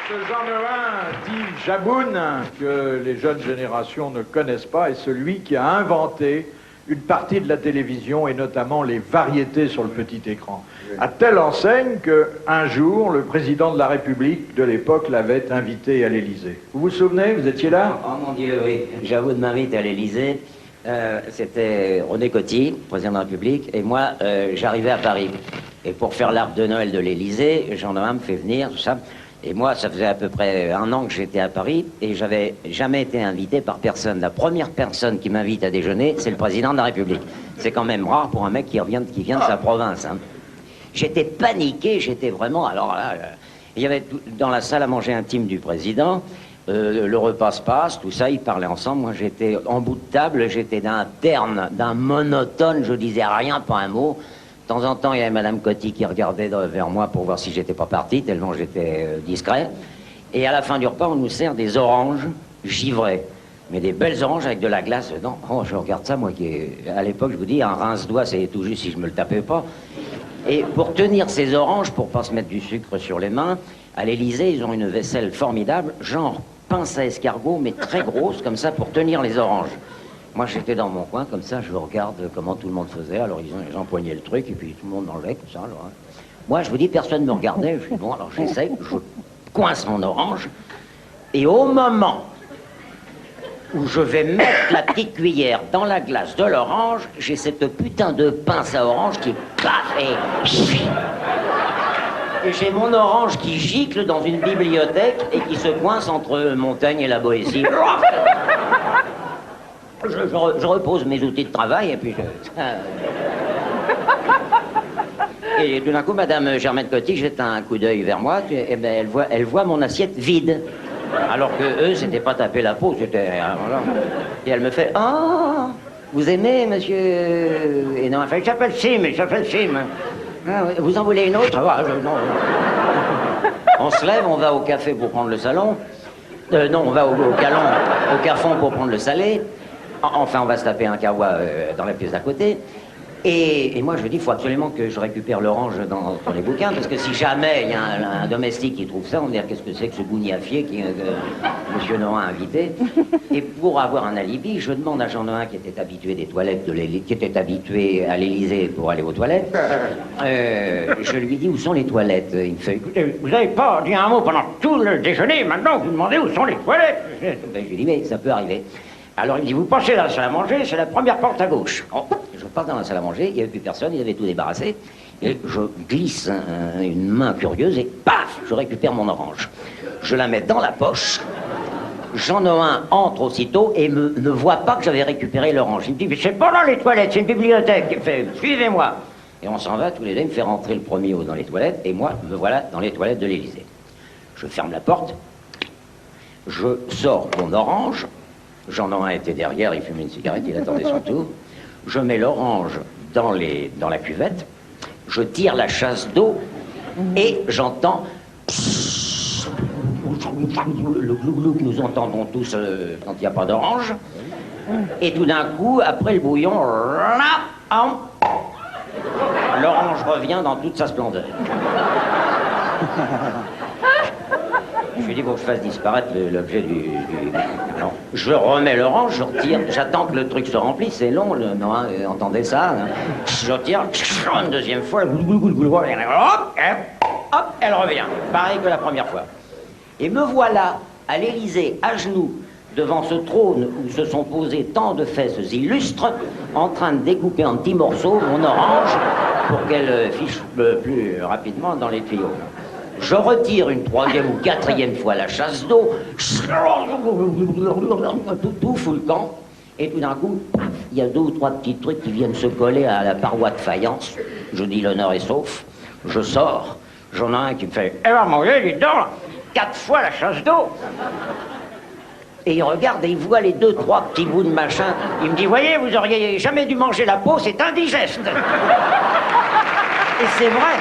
Ce Jean-Noël dit Jaboun, que les jeunes générations ne connaissent pas, est celui qui a inventé une partie de la télévision et notamment les variétés sur le petit écran. À telle enseigne qu'un jour, le président de la République de l'époque l'avait invité à l'Élysée. Vous vous souvenez? Vous étiez là? Oh mon Dieu, oui. J'avoue de m'inviter à l'Élysée. C'était René Coty, président de la République, et moi, j'arrivais à Paris. Et pour faire l'arbre de Noël de l'Élysée, Jean-Noël me fait venir, tout ça. Et moi, ça faisait à peu près un an que j'étais à Paris et j'avais jamais été invité par personne. La première personne qui m'invite à déjeuner, c'est le président de la République. C'est quand même rare pour un mec qui vient de sa province. Hein. J'étais paniqué, j'étais vraiment... Alors là, il y avait dans la salle à manger intime du président, le repas se passe, tout ça, ils parlaient ensemble. Moi, j'étais en bout de table, j'étais d'un terne, d'un monotone, je disais rien, pas un mot. De temps en temps, il y avait Madame Coty qui regardait vers moi pour voir si j'étais pas parti, tellement j'étais discret. Et à la fin du repas, on nous sert des oranges givrées. Mais des belles oranges avec de la glace dedans. Oh, je regarde ça, moi, à l'époque, je vous dis, un rince-doigt, c'est tout juste si je me le tapais pas. Et pour tenir ces oranges, pour pas se mettre du sucre sur les mains, à l'Élysée, ils ont une vaisselle formidable, genre pince à escargot, mais très grosse, comme ça, pour tenir les oranges. Moi, j'étais dans mon coin, comme ça, je regarde comment tout le monde faisait. Alors, ils empoignaient le truc, et puis tout le monde enlevait, comme ça. Alors, moi, je vous dis, personne ne me regardait. Je dis, bon, alors j'essaie, je coince mon orange, et au moment où je vais mettre la petite cuillère dans la glace de l'orange, j'ai cette putain de pince à orange qui paf et j'ai mon orange qui gicle dans une bibliothèque et qui se coince entre Montaigne et la Boétie. Je repose mes outils de travail et puis Et tout d'un coup, Madame Germaine Coty jette un coup d'œil vers moi et ben, elle voit mon assiette vide. Alors que eux, c'était pas taper la peau, c'était... Voilà. Et elle me fait « Ah, vous aimez, monsieur... » Et non, elle fait « Il s'appelle Sim, il s'appelle Sim. Ah, oui. Vous en voulez une autre? Ah, non. On se lève, on va au café pour prendre le salon. Non, on va au cafon pour prendre le salé. Enfin, on va se taper un kawa dans la pièce d'à côté. Et moi, je dis, il faut absolument que je récupère l'orange dans les bouquins, parce que si jamais il y a un domestique qui trouve ça, on va dire, qu'est-ce que c'est que ce gougnafier que Monsieur Noël a invité? Et pour avoir un alibi, je demande à Jean Noël, qui était habitué des toilettes qui était habitué à l'Élysée pour aller aux toilettes, je lui dis, où sont les toilettes? Il me fait, écoutez, vous n'avez pas dit un mot pendant tout le déjeuner, maintenant vous demandez où sont les toilettes? Ben, je lui dis, mais ça peut arriver. Alors il me dit, vous passez dans la salle à manger, c'est la première porte à gauche. Oh, je passe dans la salle à manger, il n'y avait plus personne, ils avaient tout débarrassé. Et je glisse une main curieuse et paf, je récupère mon orange. Je la mets dans la poche. Jean-Noël entre aussitôt et ne voit pas que j'avais récupéré l'orange. Il me dit, mais c'est pas dans les toilettes, c'est une bibliothèque. Il fait, suivez-moi. Et on s'en va tous les deux, il me fait rentrer le premier dans les toilettes, et moi, me voilà dans les toilettes de l'Élysée. Je ferme la porte, je sors mon orange. Jean-Noël était derrière, il fumait une cigarette, il attendait son tour. Je mets l'orange dans la cuvette, je tire la chasse d'eau et j'entends le glou-glou que nous entendons tous quand il n'y a pas d'orange. Et tout d'un coup, après le bouillon, l'orange revient dans toute sa splendeur. Je lui dis, il faut que je fasse disparaître l'objet du... Non. Je remets l'orange, je retire, j'attends que le truc se remplisse, c'est long, entendez ça, hein. Je retire, une deuxième fois, hop, elle revient, pareil que la première fois. Et me voilà à l'Élysée, à genoux, devant ce trône où se sont posés tant de fesses illustres, en train de découper en petits morceaux mon orange pour qu'elle fiche plus rapidement dans les tuyaux. Je retire une troisième ou quatrième fois la chasse d'eau, tout fout le camp, et tout d'un coup, il y a deux ou trois petits trucs qui viennent se coller à la paroi de faïence. Je dis l'honneur est sauf, je sors, j'en ai un qui me fait « Eh ben mon Dieu, dis donc, 4 fois la chasse d'eau !» Et il regarde et il voit les 2-3 petits bouts de machin. Il me dit « Voyez, vous auriez jamais dû manger la peau, c'est indigeste !» Et c'est vrai.